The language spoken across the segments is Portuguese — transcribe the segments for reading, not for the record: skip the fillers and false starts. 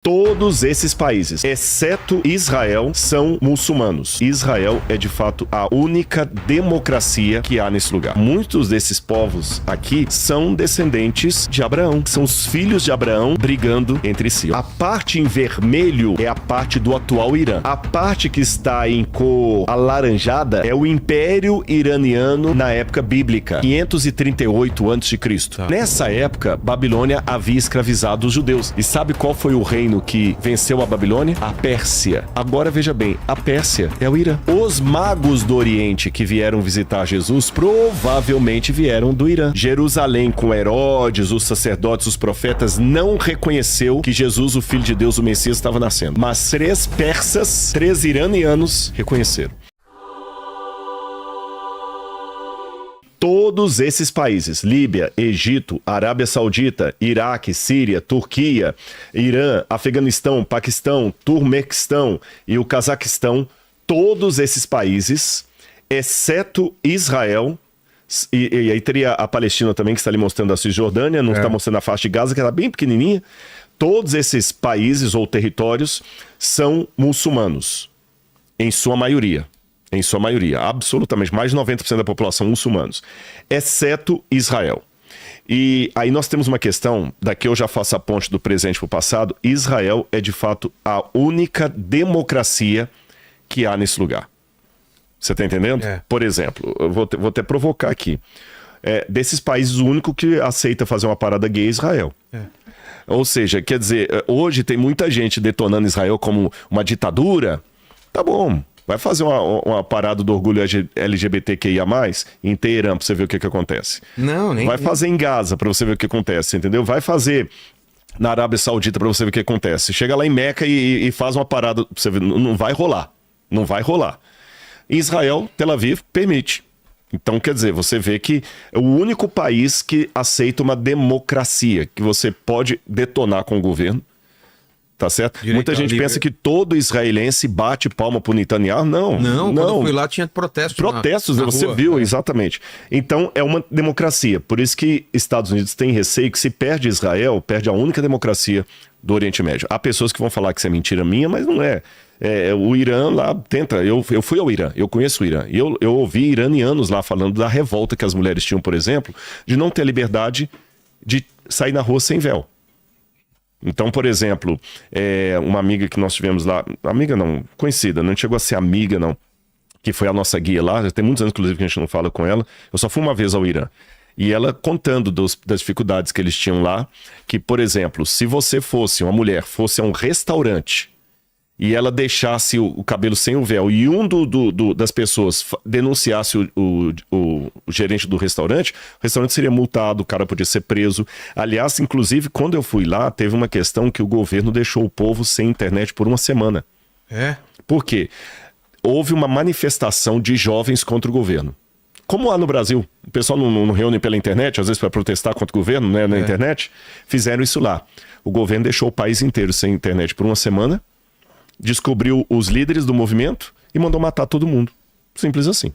Todos esses países, exceto Israel, são muçulmanos. Israel é, de fato, a única democracia que há nesse lugar. Muitos desses povos aqui são descendentes de Abraão. São os filhos de Abraão brigando entre si. A parte em vermelho é a parte do atual Irã. A parte que está em cor alaranjada é o Império Iraniano na época bíblica, 538 a.C. Nessa época, Babilônia havia escravizado os judeus. E sabe qual foi o reino que venceu a Babilônia? A Pérsia. Agora veja bem, a Pérsia é o Irã. Os magos do Oriente que vieram visitar Jesus provavelmente vieram do Irã. Jerusalém, com Herodes, os sacerdotes, os profetas, não reconheceu que Jesus, o Filho de Deus, o Messias, estava nascendo. Mas 3 persas, 3 iranianos reconheceram. Todos esses países, Líbia, Egito, Arábia Saudita, Iraque, Síria, Turquia, Irã, Afeganistão, Paquistão, Turmequistão e o Cazaquistão, todos esses países, exceto Israel, e aí teria a Palestina também, que está ali mostrando a Cisjordânia, não está mostrando a faixa de Gaza, que era bem pequenininha, todos esses países ou territórios são muçulmanos, em sua maioria. Em sua maioria, absolutamente, mais de 90% da população muçulmanos, exceto Israel. E aí nós temos uma questão, daqui eu já faço a ponte do presente para o passado, Israel é de fato a única democracia que há nesse lugar. Você está entendendo? Por exemplo, eu vou até provocar aqui, desses países o único que aceita fazer uma parada gay é Israel. Ou seja, quer dizer, hoje tem muita gente detonando Israel como uma ditadura, tá bom. Vai fazer uma parada do orgulho LGBTQIA+, em Teherã, pra você ver o que acontece. Não, nem... Vai fazer em Gaza, pra você ver o que acontece, entendeu? Vai fazer na Arábia Saudita, pra você ver o que acontece. Chega lá em Meca e faz uma parada, pra você ver, não vai rolar. Não vai rolar. Israel, Tel Aviv, permite. Então, quer dizer, você vê que é o único país que aceita uma democracia, que você pode detonar com o governo. Tá certo? Direito Muita gente pensa que todo israelense bate palma pro Netanyahu. Não. Quando eu fui lá tinha protestos. Protestos, na você rua. viu, exatamente. Então é uma democracia. Por isso que Estados Unidos tem receio que se perde Israel, perde a única democracia do Oriente Médio. Há pessoas que vão falar que isso é mentira minha, mas não é. O Irã lá tenta. Eu fui ao Irã, eu conheço o Irã. E eu ouvi iranianos lá falando da revolta que as mulheres tinham, por exemplo, de não ter liberdade de sair na rua sem véu. Então, por exemplo, uma amiga que nós tivemos lá, amiga não, conhecida, não chegou a ser amiga não, que foi a nossa guia lá, já tem muitos anos inclusive que a gente não fala com ela, eu só fui uma vez ao Irã. E ela contando das dificuldades que eles tinham lá, que, por exemplo, se você fosse uma mulher, fosse a um restaurante, e ela deixasse o cabelo sem o véu, e das pessoas denunciasse o gerente do restaurante, o restaurante seria multado, o cara podia ser preso. Aliás, inclusive, quando eu fui lá, teve uma questão que o governo deixou o povo sem internet por uma semana. Por quê? Houve uma manifestação de jovens contra o governo. Como lá no Brasil, o pessoal não reúne pela internet, às vezes para protestar contra o governo, né, na internet, fizeram isso lá. O governo deixou o país inteiro sem internet por uma semana, descobriu os líderes do movimento e mandou matar todo mundo. Simples assim.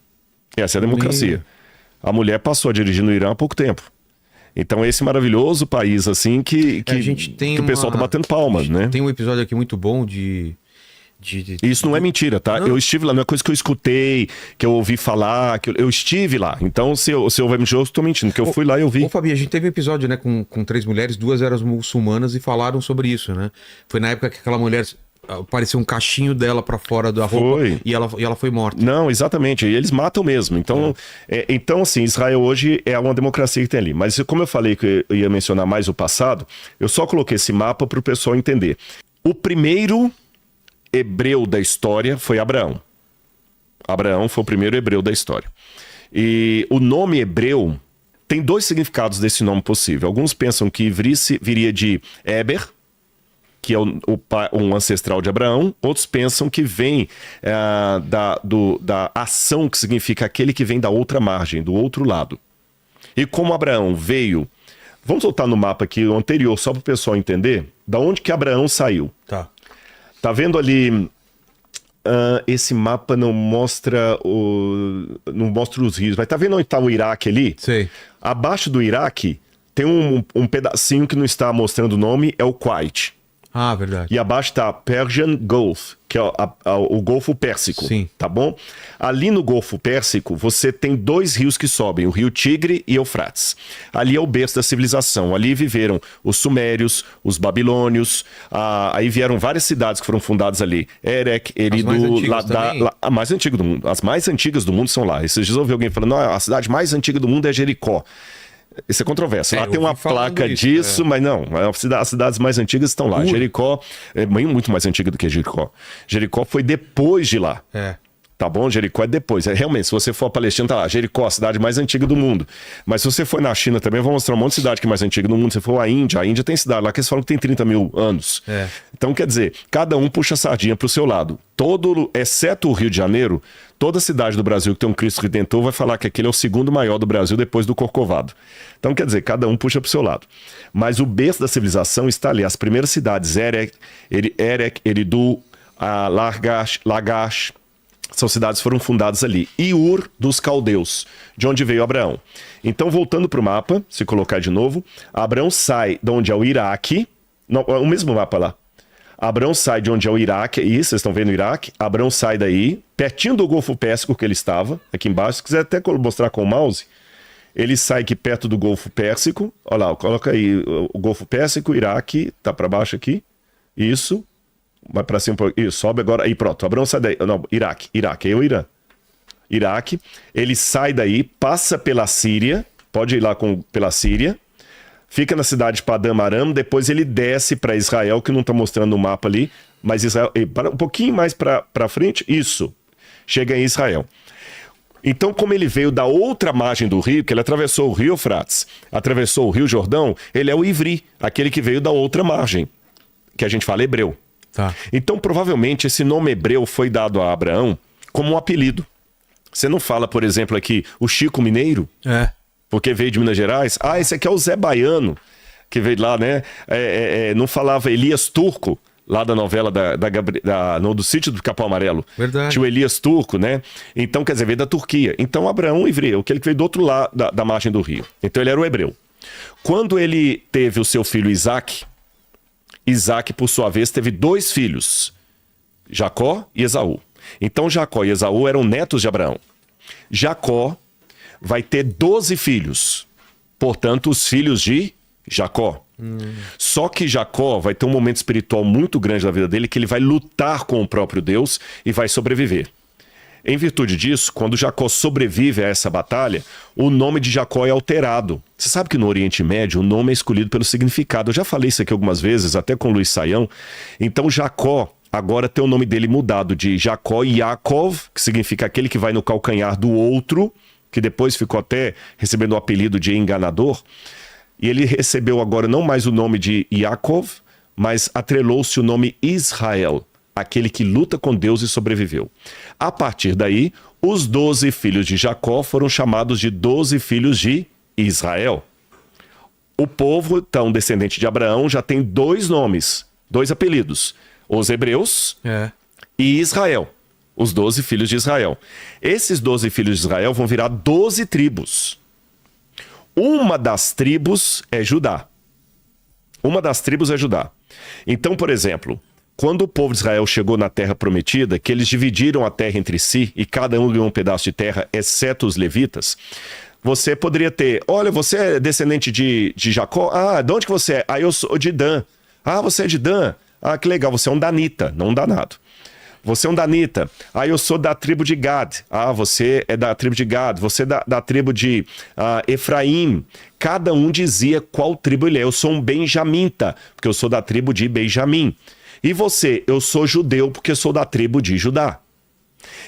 Essa é a democracia. A mulher passou a dirigir no Irã há pouco tempo. Então esse maravilhoso país assim que o pessoal tá batendo palmas, né? Tem um episódio aqui muito bom de... Isso não é mentira, tá? Não. Eu estive lá, não é coisa que eu escutei, que eu ouvi falar, que eu estive lá. Então, se eu vai mentir, eu estou mentindo, porque eu fui lá e eu vi. Ô, Fabi, a gente teve um episódio, né, com 3 mulheres, 2 eram muçulmanas e falaram sobre isso, né? Foi na época que aquela mulher... Apareceu um cachinho dela pra fora da roupa e ela foi morta. Não, exatamente. E eles matam mesmo. Então, então, assim, Israel hoje é uma democracia que tem ali. Mas como eu falei que eu ia mencionar mais o passado, eu só coloquei esse mapa para o pessoal entender. O primeiro hebreu da história foi Abraão. Abraão foi o primeiro hebreu da história. E o nome hebreu tem 2 significados desse nome possível. Alguns pensam que viria de Eber, que é um ancestral de Abraão. Outros pensam que vem da ação, que significa aquele que vem da outra margem, do outro lado. E como Abraão veio... Vamos voltar no mapa aqui, o anterior, só para o pessoal entender da onde que Abraão saiu. Tá vendo ali... esse mapa não mostra os rios, mas tá vendo onde está o Iraque ali? Sei. Abaixo do Iraque tem um pedacinho que não está mostrando o nome, é o Kuwait. Ah, verdade. E abaixo está Persian Gulf, que é o Golfo Pérsico. Sim. Tá bom? Ali no Golfo Pérsico, você tem 2 rios que sobem, o Rio Tigre e Eufrates. Ali é o berço da civilização. Ali viveram os sumérios, os babilônios, aí vieram várias cidades que foram fundadas ali. Erech, Eridu, Ladá, a mais antiga do mundo. As mais antigas do mundo são lá. Esses dias eu ouvi alguém falando, não, a cidade mais antiga do mundo é Jericó. Isso é controverso. Lá tem uma placa disso, mas não. As cidades mais antigas estão lá. Jericó é muito mais antiga do que Jericó. Jericó foi depois de lá. Tá bom? Jericó é depois. Realmente, se você for a Palestina, tá lá. Jericó, a cidade mais antiga do mundo. Mas se você for na China também, eu vou mostrar um monte de cidade que é mais antiga do mundo. Se for a Índia tem cidade lá que eles falam que tem 30 mil anos. Então, quer dizer, cada um puxa a sardinha pro seu lado. Exceto o Rio de Janeiro, toda cidade do Brasil que tem um Cristo Redentor vai falar que aquele é o segundo maior do Brasil depois do Corcovado. Então, quer dizer, cada um puxa pro seu lado. Mas o berço da civilização está ali. As primeiras cidades, Erech, Eridu, Lagash, são cidades que foram fundadas ali. E Ur dos Caldeus, de onde veio Abraão. Então, voltando para o mapa, se colocar de novo, Abraão sai de onde é o Iraque. Não, o mesmo mapa lá. Abraão sai de onde é o Iraque. Isso, vocês estão vendo o Iraque. Abraão sai daí, pertinho do Golfo Pérsico que ele estava, aqui embaixo. Se quiser até mostrar com o mouse, ele sai aqui perto do Golfo Pérsico. Olha lá, coloca aí o Golfo Pérsico, Iraque, tá para baixo aqui. Isso. Vai para cima, isso, sobe agora, aí pronto, Abraão sai daí, não, Iraque, aí o Irã. Iraque, ele sai daí, passa pela Síria, pode ir lá pela Síria, fica na cidade de Padam Aram, depois ele desce para Israel, que não está mostrando o mapa ali, mas Israel, um pouquinho mais para frente, isso, chega em Israel. Então, como ele veio da outra margem do rio, que ele atravessou o rio Eufrates, atravessou o rio Jordão, ele é o Ivri, aquele que veio da outra margem, que a gente fala hebreu. Tá. Então, provavelmente, esse nome hebreu foi dado a Abraão como um apelido. Você não fala, por exemplo, aqui, o Chico Mineiro, porque veio de Minas Gerais. Esse aqui é o Zé Baiano, que veio lá, né? Não falava Elias Turco, lá da novela do Sítio do Capão Amarelo. Verdade. Tinha o Elias Turco, né? Então, quer dizer, veio da Turquia. Então, Abraão hebreu, aquele que veio do outro lado da margem do rio. Então, ele era o hebreu. Quando ele teve o seu filho Isaac, por sua vez, teve 2 filhos, Jacó e Esaú. Então, Jacó e Esaú eram netos de Abraão. Jacó vai ter 12 filhos, portanto, os filhos de Jacó. Só que Jacó vai ter um momento espiritual muito grande na vida dele, que ele vai lutar com o próprio Deus e vai sobreviver. Em virtude disso, quando Jacó sobrevive a essa batalha, o nome de Jacó é alterado. Você sabe que no Oriente Médio o nome é escolhido pelo significado. Eu já falei isso aqui algumas vezes, até com Luiz Saião. Então Jacó agora tem o nome dele mudado de Jacó Yaakov, que significa aquele que vai no calcanhar do outro, que depois ficou até recebendo o apelido de enganador. E ele recebeu agora não mais o nome de Yaakov, mas atrelou-se o nome Israel, aquele que luta com Deus e sobreviveu. A partir daí, os 12 filhos de Jacó foram chamados de 12 filhos de Israel. O povo, então, descendente de Abraão, já tem 2 nomes, 2 apelidos. Os hebreus e Israel. Os 12 filhos de Israel. Esses 12 filhos de Israel vão virar 12 tribos. Uma das tribos é Judá. Então, por exemplo, quando o povo de Israel chegou na terra prometida, que eles dividiram a terra entre si e cada um ganhou um pedaço de terra, exceto os levitas, você poderia ter, olha, você é descendente de Jacó? De onde que você é? Eu sou de Dan. Você é de Dan? Que legal, você é um danita, não um danado. Você é um danita. Eu sou da tribo de Gad. Você é da tribo de Gad. Você é da tribo de Efraim. Cada um dizia qual tribo ele é. Eu sou um benjamita, porque eu sou da tribo de Benjamim. E você, eu sou judeu porque sou da tribo de Judá.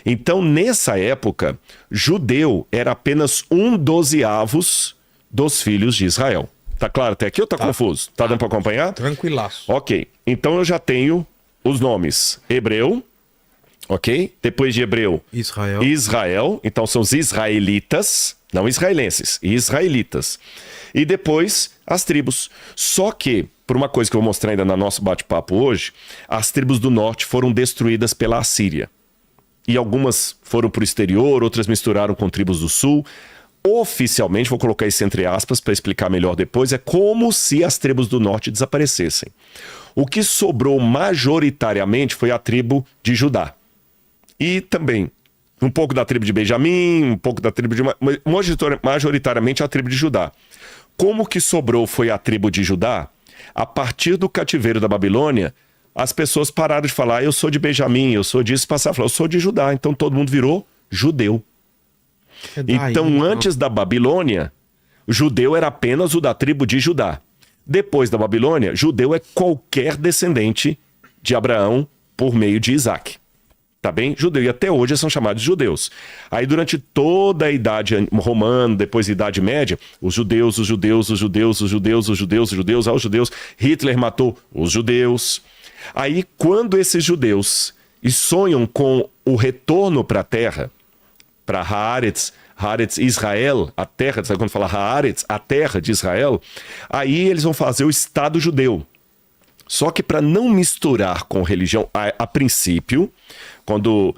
Então, nessa época, judeu era apenas 1/12 dos filhos de Israel. Tá claro até aqui ou tá confuso? Tá dando para acompanhar? Tranquilaço. Ok. Então, eu já tenho os nomes hebreu, ok? Depois de hebreu, Israel. Então, são os israelitas, não israelenses, israelitas. E depois, as tribos. Só que, por uma coisa que eu vou mostrar ainda no nosso bate-papo hoje, as tribos do norte foram destruídas pela Assíria. E algumas foram para o exterior, outras misturaram com tribos do sul. oficialmente, vou colocar isso entre aspas para explicar melhor depois, é como se as tribos do norte desaparecessem. O que sobrou majoritariamente foi a tribo de Judá. E também um pouco da tribo de Benjamim, um pouco da tribo de... majoritariamente a tribo de Judá. Como que sobrou foi a tribo de Judá? A partir do cativeiro da Babilônia, as pessoas pararam de falar, eu sou de Benjamim, eu sou disso, passaram a falar, eu sou de Judá. Então todo mundo virou judeu. Então, antes da Babilônia, judeu era apenas o da tribo de Judá. Depois da Babilônia, judeu é qualquer descendente de Abraão por meio de Isaac. Tá bem? Judeu. E até hoje são chamados de judeus. Aí, durante toda a Idade Romana, depois da Idade Média, os judeus, Hitler matou os judeus. Aí, quando esses judeus sonham com o retorno para a terra, para Haaretz Israel, a terra, sabe quando fala Haaretz, a terra de Israel, aí eles vão fazer o Estado judeu. Só que para não misturar com religião, a princípio, quando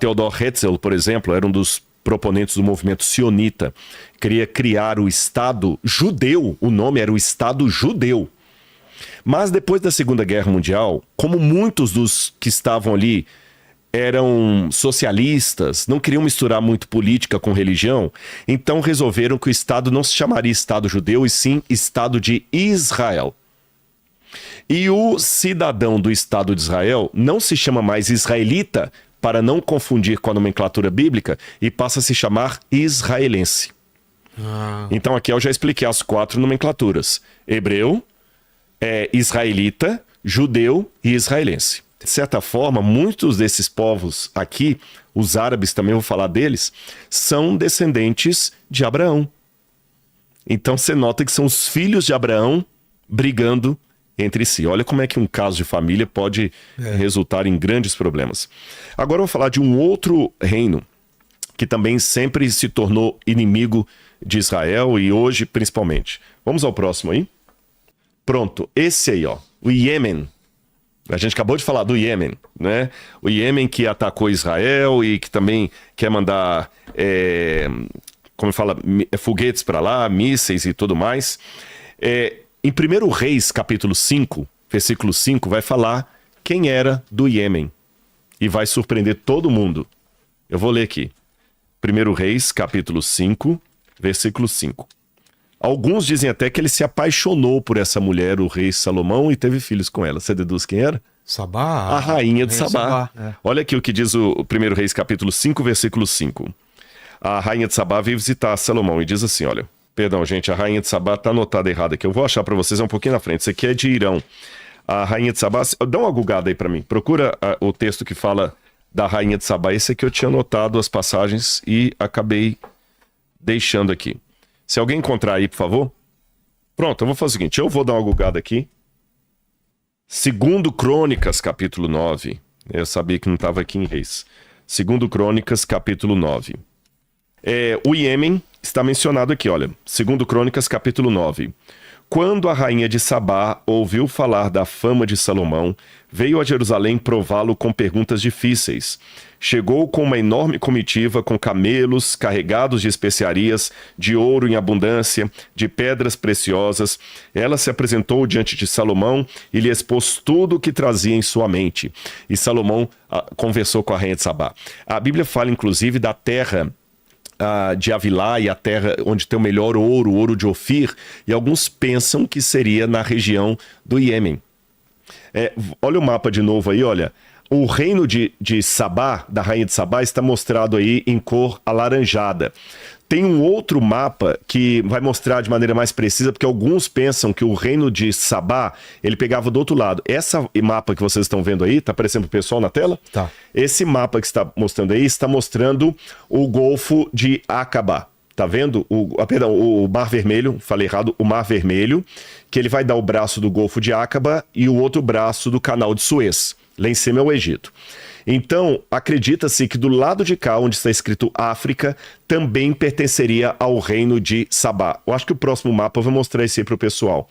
Theodor Herzl, por exemplo, era um dos proponentes do movimento sionita, queria criar o Estado judeu, o nome era o Estado judeu. Mas depois da Segunda Guerra Mundial, como muitos dos que estavam ali eram socialistas, não queriam misturar muito política com religião, então resolveram que o Estado não se chamaria Estado judeu, e sim Estado de Israel. E o cidadão do Estado de Israel não se chama mais israelita, para não confundir com a nomenclatura bíblica, e passa a se chamar israelense. Então aqui eu já expliquei as 4 nomenclaturas. Hebreu, israelita, judeu e israelense. De certa forma, muitos desses povos aqui, os árabes também vou falar deles, são descendentes de Abraão. Então você nota que são os filhos de Abraão brigando entre si. Olha como é que um caso de família pode resultar em grandes problemas. Agora eu vou falar de um outro reino que também sempre se tornou inimigo de Israel e hoje principalmente. Vamos ao próximo aí? Pronto, esse aí, ó, o Iêmen. A gente acabou de falar do Iêmen, né? O Iêmen que atacou Israel e que também quer mandar, como fala, foguetes para lá, mísseis e tudo mais. Em 1 Reis, capítulo 5, versículo 5, vai falar quem era do Iêmen. E vai surpreender todo mundo. Eu vou ler aqui. 1 Reis, capítulo 5, versículo 5. Alguns dizem até que ele se apaixonou por essa mulher, o rei Salomão, e teve filhos com ela. Você deduz quem era? Sabá. A rainha de Sabá. Olha aqui o que diz o 1 Reis, capítulo 5, versículo 5. A rainha de Sabá veio visitar Salomão e diz assim, olha... Perdão, gente, a rainha de Sabá tá anotada errada aqui. Eu vou achar para vocês um pouquinho na frente. Isso aqui é de Irão. A rainha de Sabá... Dá uma gugada aí para mim. Procura o texto que fala da rainha de Sabá. Esse aqui eu tinha anotado as passagens e acabei deixando aqui. Se alguém encontrar aí, por favor. Pronto, eu vou fazer o seguinte. Eu vou dar uma gugada aqui. 2 Crônicas, capítulo 9. Eu sabia que não estava aqui em Reis. 2 Crônicas, capítulo 9. O Iêmen está mencionado aqui, olha. 2 Crônicas, capítulo 9. Quando a rainha de Sabá ouviu falar da fama de Salomão, veio a Jerusalém prová-lo com perguntas difíceis. Chegou com uma enorme comitiva, com camelos carregados de especiarias, de ouro em abundância, de pedras preciosas. Ela se apresentou diante de Salomão e lhe expôs tudo o que trazia em sua mente. E Salomão conversou com a rainha de Sabá. A Bíblia fala, inclusive, da terra de Avilá e a terra onde tem o melhor ouro, o ouro de Ofir, e alguns pensam que seria na região do Iêmen. Olha o mapa de novo aí, olha. O reino de Sabá, da rainha de Sabá, está mostrado aí em cor alaranjada. Tem um outro mapa que vai mostrar de maneira mais precisa, porque alguns pensam que o reino de Sabá, ele pegava do outro lado. Esse mapa que vocês estão vendo aí, tá aparecendo pro pessoal na tela? Tá. Esse mapa que está mostrando aí, está mostrando o Golfo de Aqaba. Tá vendo? O Mar Vermelho, falei errado, o Mar Vermelho, que ele vai dar o braço do Golfo de Aqaba e o outro braço do Canal de Suez. Lá em cima é o Egito. Então, acredita-se que do lado de cá, onde está escrito África, também pertenceria ao reino de Sabá. Eu acho que o próximo mapa eu vou mostrar isso aí para o pessoal.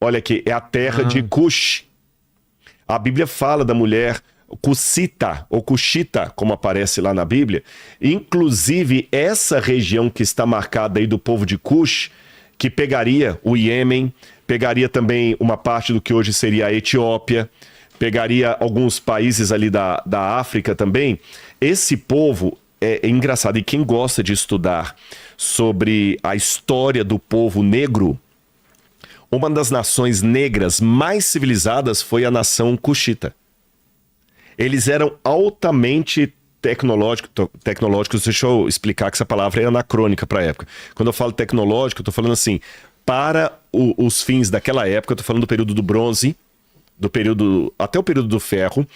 Olha aqui, é a terra de Cush. A Bíblia fala da mulher Cussita, ou Cushita, como aparece lá na Bíblia. Inclusive, essa região que está marcada aí do povo de Cush, que pegaria o Iêmen, pegaria também uma parte do que hoje seria a Etiópia, pegaria alguns países ali da África também. Esse povo é engraçado. E quem gosta de estudar sobre a história do povo negro, uma das nações negras mais civilizadas foi a nação Cushita. Eles eram altamente tecnológicos. Deixa eu explicar que essa palavra é anacrônica para a época. Quando eu falo tecnológico, eu estou falando assim, para os fins daquela época, eu estou falando do período do bronze, até o período do ferro.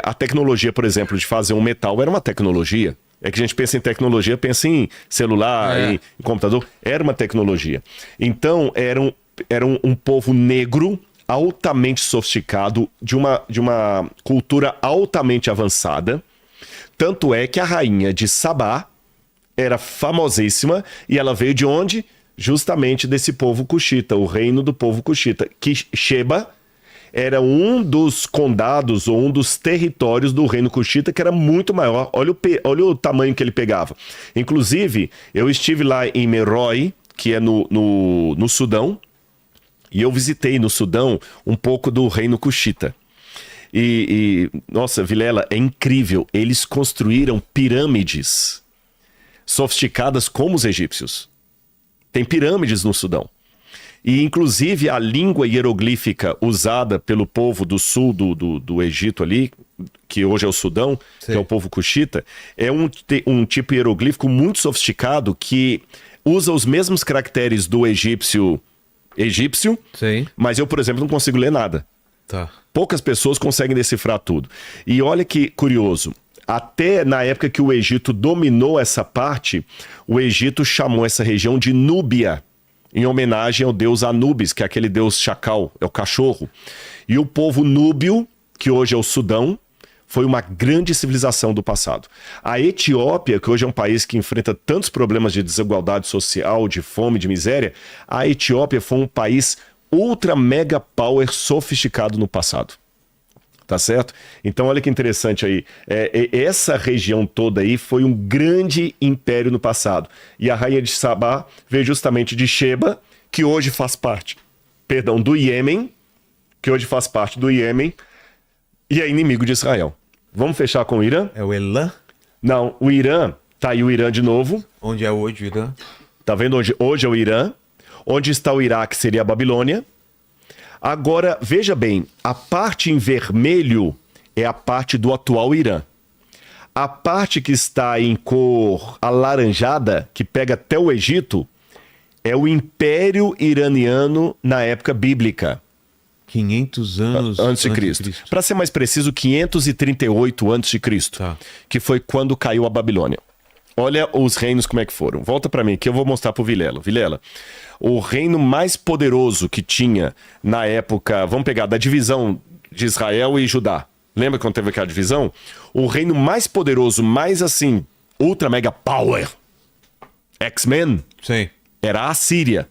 A tecnologia, por exemplo, de fazer um metal era uma tecnologia. É que a gente pensa em tecnologia, pensa em celular, em computador. Era uma tecnologia. Então, era um povo negro, altamente sofisticado, de uma cultura altamente avançada. Tanto é que a rainha de Sabá era famosíssima, e ela veio de onde? Justamente desse povo cuxita, o reino do povo cuxita. Que Sheba era um dos condados ou um dos territórios do reino cuxita, que era muito maior. Olha o tamanho que ele pegava. Inclusive, eu estive lá em Meroe, que é no Sudão, e eu visitei no Sudão um pouco do reino cuxita. Nossa, Vilela, é incrível. Eles construíram pirâmides sofisticadas como os egípcios. Tem pirâmides no Sudão. E, inclusive, a língua hieroglífica usada pelo povo do sul do Egito ali, que hoje é o Sudão, sim, que é o povo cuxita, é um tipo hieroglífico muito sofisticado que usa os mesmos caracteres do egípcio, sim, mas eu, por exemplo, não consigo ler nada. Tá. Poucas pessoas conseguem decifrar tudo. E olha que curioso, até na época que o Egito dominou essa parte, o Egito chamou essa região de Núbia, em homenagem ao deus Anubis, que é aquele deus chacal, é o cachorro. E o povo núbio, que hoje é o Sudão, foi uma grande civilização do passado. A Etiópia, que hoje é um país que enfrenta tantos problemas de desigualdade social, de fome, de miséria, a Etiópia foi um país ultra mega power sofisticado no passado. Tá certo? Então olha que interessante aí. Essa região toda aí foi um grande império no passado. E a rainha de Sabá veio justamente de Sheba, que hoje faz parte, do Iêmen, e é inimigo de Israel. Vamos fechar com o Irã? É o Elã? Não, o Irã, tá aí o Irã de novo. Onde é hoje o Irã? Tá vendo onde hoje é o Irã? Onde está o Iraque seria a Babilônia. Agora, veja bem, a parte em vermelho é a parte do atual Irã. A parte que está em cor alaranjada, que pega até o Egito, é o Império Iraniano na época bíblica. 500 anos antes de Cristo. Para ser mais preciso, 538 antes de Cristo, tá, que foi quando caiu a Babilônia. Olha os reinos como é que foram. Volta para mim que eu vou mostrar pro Vilela. Vilela, o reino mais poderoso que tinha na época, vamos pegar da divisão de Israel e Judá. Lembra quando teve aquela divisão? O reino mais poderoso, mais assim, ultra mega power, X-Men, sim, era a Síria.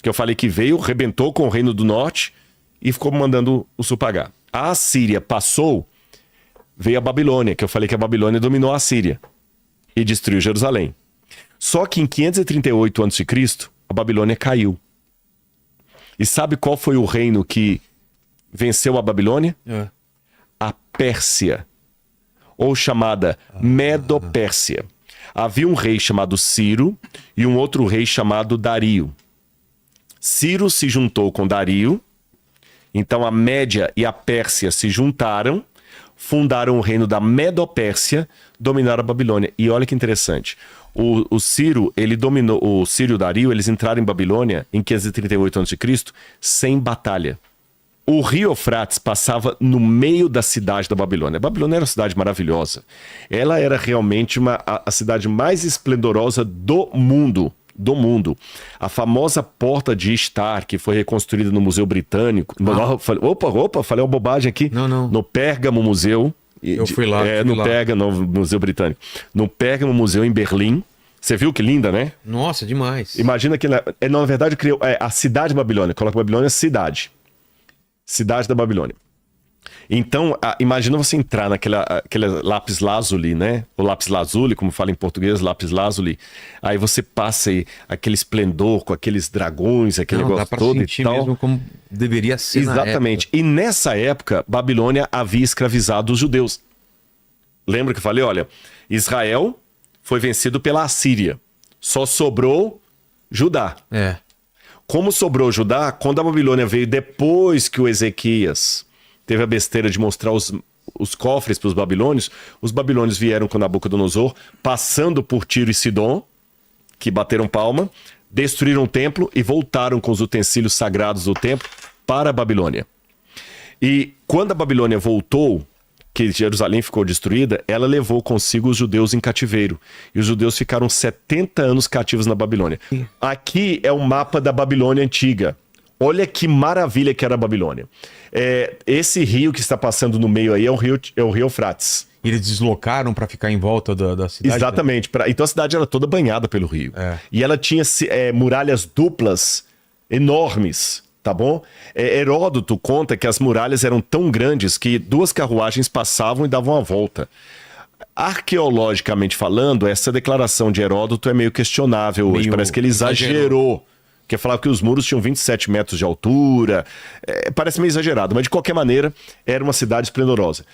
Que eu falei que veio, rebentou com o reino do norte e ficou mandando o sul pagar. A Síria passou, veio a Babilônia, que eu falei que a Babilônia dominou a Síria e destruiu Jerusalém. Só que em 538 a.C., a Babilônia caiu. E sabe qual foi o reino que venceu a Babilônia? A Pérsia, ou chamada Medo-Pérsia. Havia um rei chamado Ciro e um outro rei chamado Dario. Ciro se juntou com Dario, então a Média e a Pérsia se juntaram, fundaram o reino da Medo-Pérsia, dominaram a Babilônia. E olha que interessante, o Ciro, ele dominou, o Ciro e o Dario, eles entraram em Babilônia em 538 a.C. sem batalha. O rio Eufrates passava no meio da cidade da Babilônia. A Babilônia era uma cidade maravilhosa. Ela era realmente a cidade mais esplendorosa do mundo. A famosa Porta de Ishtar, que foi reconstruída no Museu Britânico. Opa, falei uma bobagem aqui. Não. No Pérgamo Museu. Eu fui lá. No Museu Britânico. No Pérgamo Museu em Berlim. Você viu que linda, né? Nossa, demais. Imagina que, na verdade, criou a cidade de Babilônia. Coloca Babilônia cidade. Cidade da Babilônia. Então, imagina você entrar aquele lápis lazuli, né? O lápis lazuli, como fala em português, lápis lazuli. Aí você passa aí aquele esplendor com aqueles dragões, aquele negócio dá pra todo sentir e tal. mesmo como deveria ser. Exatamente. E nessa época, Babilônia havia escravizado os judeus. Lembra que eu falei? Olha, Israel foi vencido pela Assíria. Só sobrou Judá. Como sobrou Judá, quando a Babilônia veio depois que o Ezequias teve a besteira de mostrar os cofres para os babilônios vieram com Nabucodonosor, passando por Tiro e Sidom, que bateram palma, destruíram o templo e voltaram com os utensílios sagrados do templo para a Babilônia. E quando a Babilônia voltou, que Jerusalém ficou destruída, ela levou consigo os judeus em cativeiro. E os judeus ficaram 70 anos cativos na Babilônia. Aqui é o mapa da Babilônia antiga. Olha que maravilha que era a Babilônia. Esse rio que está passando no meio aí é o rio Eufrates. E eles deslocaram para ficar em volta da cidade? Exatamente. Né? Então a cidade era toda banhada pelo rio. E ela tinha muralhas duplas enormes. Tá bom? Heródoto conta que as muralhas eram tão grandes que 2 carruagens passavam e davam a volta. Arqueologicamente falando, essa declaração de Heródoto é meio questionável hoje. Parece que ele exagerou. Que falava que os muros tinham 27 metros de altura. Parece meio exagerado, mas de qualquer maneira, era uma cidade esplendorosa.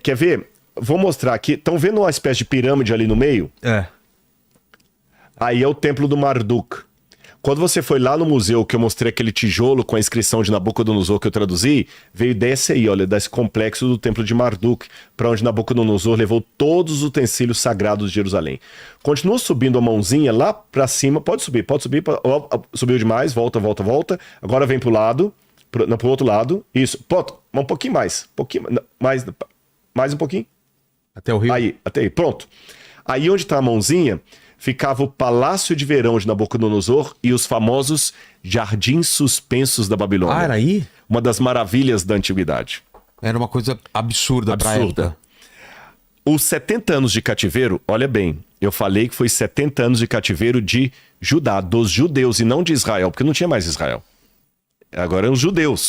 Quer ver? Vou mostrar aqui. Estão vendo uma espécie de pirâmide ali no meio? Aí é o templo do Marduk. Quando você foi lá no museu que eu mostrei aquele tijolo com a inscrição de Nabucodonosor que eu traduzi, veio desse aí, olha, desse complexo do templo de Marduk, para onde Nabucodonosor levou todos os utensílios sagrados de Jerusalém. Continua subindo a mãozinha lá para cima, pode subir, subiu demais, volta. Agora vem pro lado, pro outro lado, isso, pronto, um pouquinho mais, mais um pouquinho. Até o rio? Aí, até aí, pronto. Aí onde tá a mãozinha, ficava o Palácio de Verão de Nabucodonosor e os famosos Jardins Suspensos da Babilônia. Era aí? Uma das maravilhas da antiguidade. Era uma coisa absurda. Pra época. Os 70 anos de cativeiro, olha bem, eu falei que foi 70 anos de cativeiro de Judá, dos judeus e não de Israel, porque não tinha mais Israel. Agora eram os judeus.